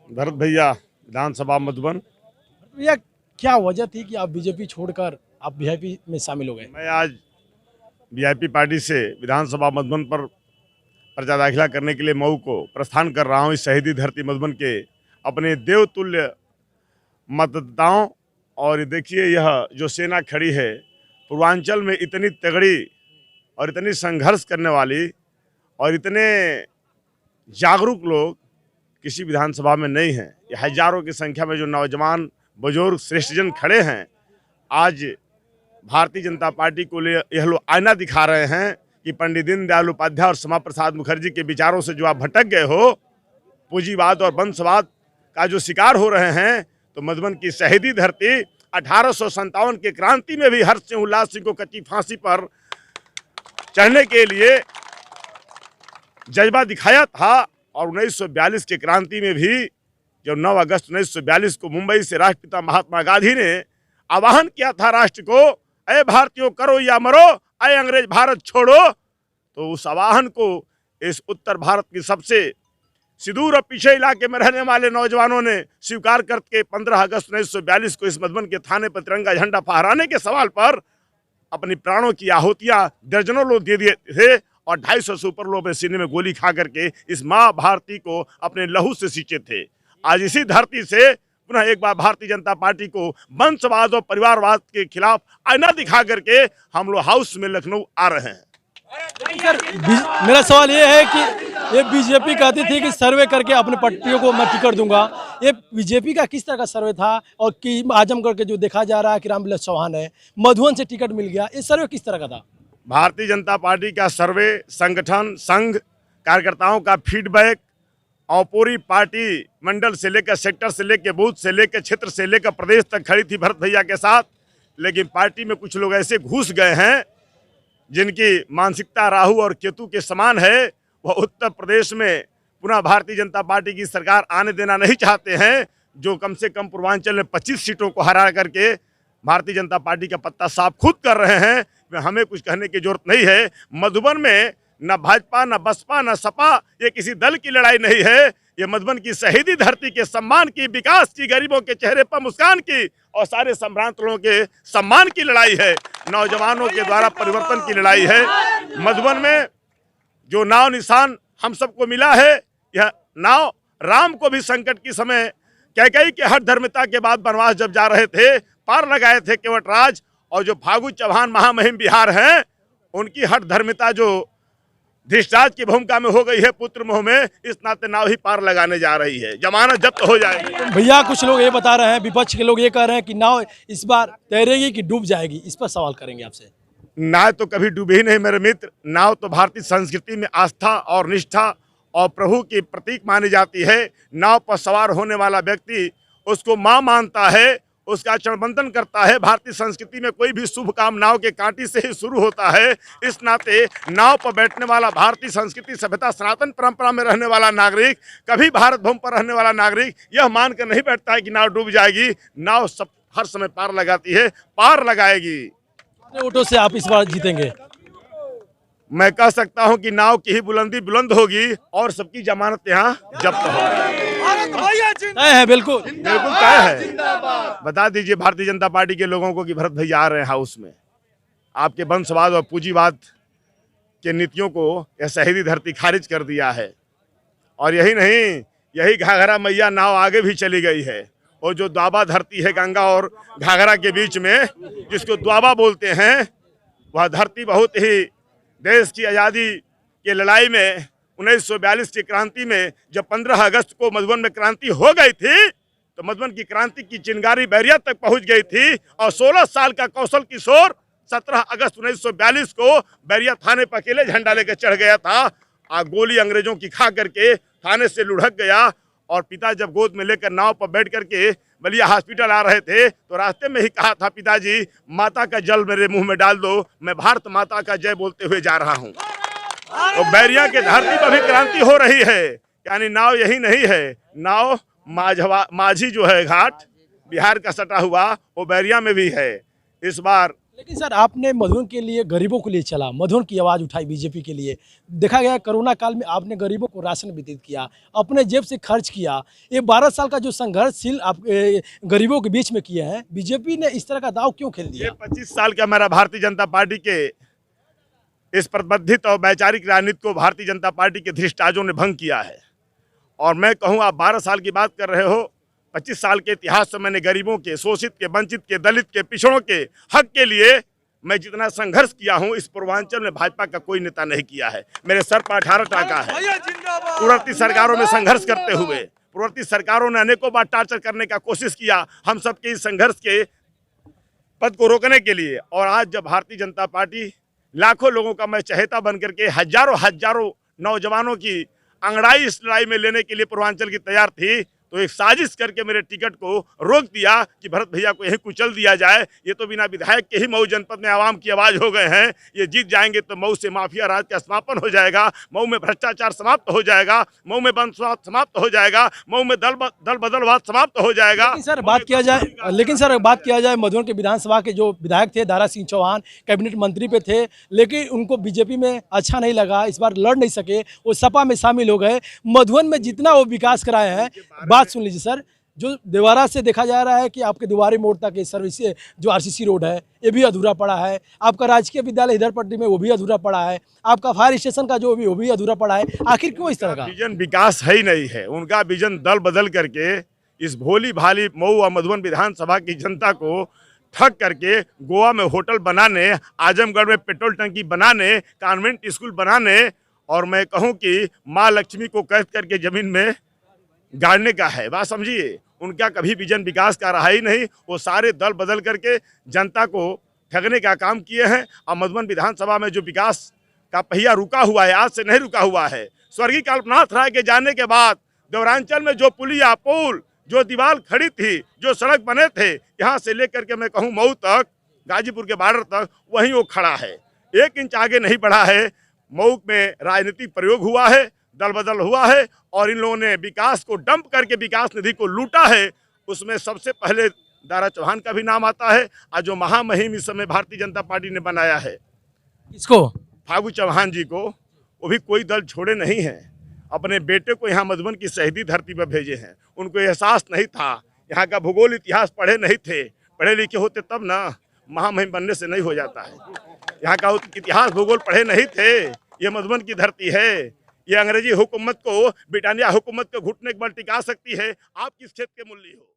भरत भैया विधानसभा मधुबन। भैया क्या वजह थी कि आप बीजेपी छोड़कर आप वीआईपी में शामिल हो गए? मैं आज वीआईपी पार्टी से विधानसभा मधुबन पर पर्चा दाखिला करने के लिए मऊ को प्रस्थान कर रहा हूं। इस शहीदी धरती मधुबन के अपने देवतुल्य मतदाताओं। और ये देखिए, यह जो सेना खड़ी है, पूर्वांचल में इतनी तगड़ी और इतनी संघर्ष करने वाली और इतने जागरूक लोग किसी विधानसभा में नहीं हैं। ये हजारों की संख्या में जो नौजवान बुजुर्ग श्रेष्ठजन खड़े हैं, आज भारतीय जनता पार्टी को लिए यह लोग आईना दिखा रहे हैं कि पंडित दीनदयाल उपाध्याय और श्यामा प्रसाद मुखर्जी के विचारों से जो आप भटक गए हो, पूंजीवाद और वंशवाद का जो शिकार हो रहे हैं, तो मधुबन की शहीदी धरती 1857 के क्रांति में भी हर्ष सिंह उल्लास सिंह को कच्ची फांसी पर चढ़ने के लिए जज्बा दिखाया था। और 1942 के क्रांति में भी, जब 9 अगस्त 1942 को मुंबई से राष्ट्रपिता महात्मा गांधी ने आह्वान किया था राष्ट्र को, अय भारतीयों करो या मरो, अय अंग्रेज भारत छोड़ो, तो उस आह्वान को इस उत्तर भारत की सबसे सुदूर और पीछे इलाके में रहने वाले नौजवानों ने स्वीकार करके 15 अगस्त 1942 को इस मधुबन के थाने पर तिरंगा झंडा फहराने के सवाल पर अपनी प्राणों की आहुतियां दर्जनों लोग दे दिए थे और 250 से ऊपर लोग सीने में गोली खा करके इस माँ भारती को अपने लहू से सींचे थे। आज इसी धरती से पुनः एक बार भारतीय जनता पार्टी को वंशवाद और परिवारवाद के खिलाफ आईना दिखा करके हम लोग हाउस में लखनऊ आ रहे हैं। सर, मेरा सवाल ये है कि ये बीजेपी कहती थी कि सर्वे करके अपने पार्टियों को मैं टिकट दूंगा। ये बीजेपी का किस तरह का सर्वे था? और कि आजमगढ़ के जो देखा जा रहा है कि रामविलास चौहान है, मधुबन से टिकट मिल गया, ये सर्वे किस तरह का था? भारतीय जनता पार्टी का सर्वे संगठन, संघ, कार्यकर्ताओं का फीडबैक और पूरी पार्टी मंडल से लेकर सेक्टर से लेकर बूथ से लेकर क्षेत्र से लेकर प्रदेश तक खड़ी थी भरत भैया के साथ। लेकिन पार्टी में कुछ लोग ऐसे घुस गए हैं जिनकी मानसिकता राहु और केतु के समान है। वह उत्तर प्रदेश में पुनः भारतीय जनता पार्टी की सरकार आने देना नहीं चाहते हैं, जो कम से कम पूर्वांचल में 25 सीटों को हरा करके भारतीय जनता पार्टी का पत्ता साफ खुद कर रहे हैं। हमें कुछ कहने की जरूरत नहीं है। मधुबन में न भाजपा, न बसपा, न सपा, ये किसी दल की लड़ाई नहीं है। ये मधुबन की शहीदी धरती के सम्मान की, विकास की, गरीबों के चेहरे पर मुस्कान की और सारे सम्भ्रांत लोगों के सम्मान की लड़ाई है। नौजवानों के द्वारा परिवर्तन की लड़ाई है। मधुबन में जो नाव निशान हम सबको मिला है, यह नाव राम को भी संकट के समय कैकेयी के हठ धर्मिता के बाद वनवास जब जा रहे थे, पार लगाए थे केवटराज। और जो फागु चौहान महामहिम बिहार हैं, उनकी हठ धर्मिता जो धृतराज की भूमिका में हो गई है पुत्र मोह में, इस नाते नाव ही पार लगाने जा रही है। जमानत जब्त हो जाएगी। भैया कुछ लोग ये बता रहे हैं, विपक्ष के लोग ये कह रहे हैं कि नाव इस बार तैरेगी कि डूब जाएगी, इस पर सवाल करेंगे आपसे। नाव तो कभी डूबी ही नहीं मेरे मित्र। नाव तो भारतीय संस्कृति में आस्था और निष्ठा और प्रभु की प्रतीक मानी जाती है। नाव पर सवार होने वाला व्यक्ति उसको माँ मानता है, उसका चरण बंधन करता है। भारतीय संस्कृति में कोई भी शुभ काम नाव के कांटे से ही शुरू होता है। इस नाते नाव पर बैठने वाला भारतीय संस्कृति, सभ्यता, सनातन परंपरा में रहने वाला नागरिक, कभी भारत भूमि पर रहने वाला नागरिक यह मानकर नहीं बैठता है कि नाव डूब जाएगी। नाव सब हर समय पार लगाती है, पार लगाएगी। कितने वोटों से आप इस बार जीतेंगे? मैं कह सकता हूं कि नाव की ही बुलंदी बुलंद होगी और सबकी जमानत यहाँ जब्त होगी। तय है, बिल्कुल बिल्कुल तय है। बता दीजिए भारतीय जनता पार्टी के लोगों को कि भरत भैया आ रहे हैं हाउस में। आपके वंशवाद और पूंजीवाद के नीतियों को यह शहीदी धरती खारिज कर दिया है। और यही नहीं, यही घाघरा मैया नाव आगे भी चली गई है। और जो द्वाबा धरती है गंगा और घाघरा के बीच में, जिसको द्वाबा बोलते हैं, वह धरती बहुत ही देश की आज़ादी की लड़ाई में 1942 की क्रांति में जब 15 अगस्त को मधुबन में क्रांति हो गई थी, तो मधुबन की क्रांति की चिंगारी बैरिया तक पहुंच गई थी। और 16 साल का कौशल किशोर 17 अगस्त 1942 को बैरिया थाने पर अकेले झंडा लेकर चढ़ गया था। गोली अंग्रेजों की खा करके थाने से लुढ़क गया। और पिता जब गोद में लेकर नाव पर बैठ करके बलिया हॉस्पिटल आ रहे थे, तो रास्ते में ही कहा था, पिताजी माता का जल मेरे मुंह में डाल दो, मैं भारत माता का जय बोलते हुए जा रहा हूँ। तो बैरिया के धरती पर भी क्रांति हो रही है। यानी नाव यही नहीं है, नाव माझी जो है घाट बिहार का सटा हुआ, वो बैरिया में भी है। इस बार लेकिन सर आपने मधुबन के लिए गरीबों के लिए चला, मधुबन की आवाज़ उठाई बीजेपी के लिए। देखा गया कोरोना काल में आपने गरीबों को राशन वितरित किया, अपने जेब से खर्च किया। ये 12 साल का जो संघर्षशील आप गरीबों के बीच में किए हैं, बीजेपी ने इस तरह का दाव क्यों खेल ये दिया? 25 साल का मेरा भारतीय जनता पार्टी के इस प्रतिबद्धित और वैचारिक राजनीति को भारतीय जनता पार्टी के धृष्टाजों ने भंग किया है। और मैं कहूँ आप 12 साल की बात कर रहे हो, 25 साल के इतिहास से मैंने गरीबों के, शोषित के, वंचित के, दलित के, पिछड़ों के हक के लिए मैं जितना संघर्ष किया हूं, इस पूर्वांचल में भाजपा का कोई नेता नहीं किया है। मेरे सर पर 18 टाका है। पूर्ववर्ती सरकारों में संघर्ष करते हुए पूर्ववर्ती सरकारों ने अनेकों बार टार्चर करने का कोशिश किया हम सबके इस संघर्ष के पद को रोकने के लिए। और आज जब भारतीय जनता पार्टी लाखों लोगों का मैं चहेता बन करके हजारों नौजवानों की अंगड़ाई इस लड़ाई में लेने के लिए पूर्वांचल की तैयार थी, तो एक साजिश करके मेरे टिकट को रोक दिया कि भरत भैया को यहीं कुचल दिया जाए। ये तो बिना विधायक के ही मऊ जनपद में आवाम की आवाज़ हो गए हैं। ये जीत जाएंगे तो मऊ से माफिया राज का समापन हो जाएगा, मऊ में भ्रष्टाचार समाप्त हो जाएगा, मऊ में वंशवाद समाप्त हो जाएगा, मऊ में दल बदलवाद समाप्त हो जाएगा। लेकिन सर बात किया जाए मधुबन के विधानसभा के जो विधायक थे दारा सिंह चौहान, कैबिनेट मंत्री पे थे, लेकिन उनको बीजेपी में अच्छा नहीं लगा, इस बार लड़ नहीं सके, वो सपा में शामिल हो गए। मधुबन में जितना वो विकास कराए हैं, बात सुन लीजिए सर, जो देवारा से देखा जा रहा है कि आपके दुआरी मोड़ तक ये सर्विस जो आरसीसी रोड है ये भी अधूरा पड़ा है, आपका राजकीय विद्यालय इधर पट्टी में वो भी अधूरा पड़ा है, आपका फायर स्टेशन का जो भी वो भी अधूरा पड़ा है। आखिर क्यों इस तरह का विजन? विकास है ही नहीं है उनका। विजन दल बदल करके इस भोली भाली मऊ और मधुबन विधानसभा की जनता को ठग करके गोवा में होटल बनाने, आजमगढ़ में पेट्रोल टंकी बनाने, कॉन्वेंट स्कूल बनाने, और मैं कहूँ कि माँ लक्ष्मी को कैद करके जमीन में गाड़ने का है। बात समझिए, उनका कभी विजन विकास का रहा ही नहीं। वो सारे दल बदल करके जनता को ठगने का काम किए हैं। और मधुबन विधानसभा में जो विकास का पहिया रुका हुआ है, आज से नहीं रुका हुआ है। स्वर्गीय कल्पनाथ राय के जाने के बाद देवरांचल में जो पुलिया, पुल, जो दीवार खड़ी थी, जो सड़क बने थे, यहाँ से लेकर के मैं कहूँ मऊ तक, गाजीपुर के बॉर्डर तक, वहीं वो खड़ा है, 1 इंच आगे नहीं बढ़ा है। मऊ में राजनीतिक प्रयोग हुआ है, दल बदल हुआ है, और इन लोगों ने विकास को डंप करके विकास निधि को लूटा है। उसमें सबसे पहले दारा चौहान का भी नाम आता है, और जो महामहिम इस समय भारतीय जनता पार्टी ने बनाया है, इसको फागू चौहान जी को, वो भी कोई दल छोड़े नहीं हैं। अपने बेटे को यहाँ मधुबन की शहीदी धरती पर भेजे हैं। उनको एहसास नहीं था, यहाँ का भूगोल इतिहास पढ़े नहीं थे। पढ़े लिखे होते तब ना, महामहिम बनने से नहीं हो जाता है। यहाँ का इतिहास भूगोल पढ़े नहीं थे। ये मधुबन की धरती है, ये अंग्रेजी हुकूमत को, ब्रिटानिया हुकूमत को घुटने के बल टिका सकती है। आप किस क्षेत्र के मूल्य हो?